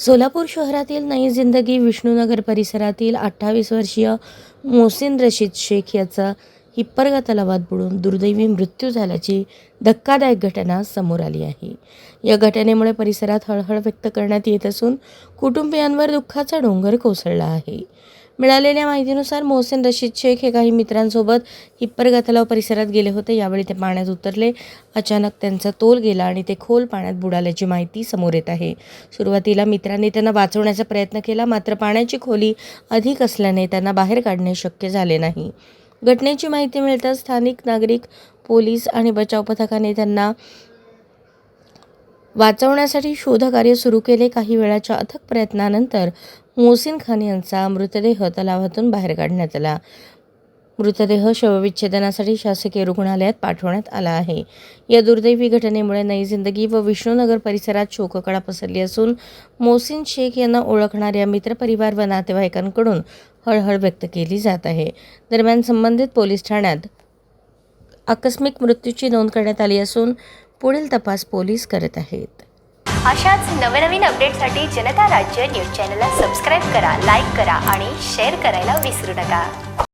सोलापूर शहरातील नई जिंदगी विष्णुनगर परिसरातील 28 वर्षीय मोहसिन रशीद शेख याचा हिप्परगा तलावात बुडून दुर्दैवी मृत्यू झाल्याची धक्कादायक घटना समोर आली आहे। या घटनेमुळे परिसरात हळहळ व्यक्त करण्यात येत असून कुटुंबियांवर दुःखाचा डोंगर कोसळला आहे। मिळालेल्या माहितीनुसार मोहसिन रशीद शेख हे काही मित्रांसोबत हिप्परगा तलाव परिसरात गेले होते। यावेळी ते पाण्यात उतरले। अचानक त्यांचा तोल गेला आणि ते खोल पाण्यात बुडाल्याची माहिती समोर येत आहे। सुरुवातीला मित्रांनी त्यांना वाचवण्याचा प्रयत्न केला, मात्र पाण्याची खोली अधिक असल्याने त्यांना बाहेर काढणे शक्य झाले नाही। घटनेची माहिती मिळताच स्थानिक नागरिक, पोलीस आणि बचाव पथकाने त्यांना वाचवण्यासाठी शोधकार्य सुरू केले। काही वेळाच्या अथक प्रयत्नानंतर मोहसिन खान यांचा मृतदेह तलावातून बाहेर काढण्यात आला। मृतदेह शवविच्छेदनासाठी शासकीय रुग्णालयात पाठवण्यात आला आहे। या दुर्दैवी घटनेमुळे नई जिंदगी व विष्णुनगर परिसरात शोककळा पसरली असून मोहसिन शेख यांना ओळखणाऱ्या मित्रपरिवार व नातेवाईकांकडून हळहळ व्यक्त केली जात आहे। दरम्यान संबंधित पोलीस ठाण्यात आकस्मिक मृत्यूची नोंद करण्यात आली असून पुढील तपास पोलीस करत आहेत। अशाच नवनवीन अपडेटसाठी जनता राज्य न्यूज चॅनलला सबस्क्राईब करा, लाईक करा आणि शेअर करायला विसरू नका।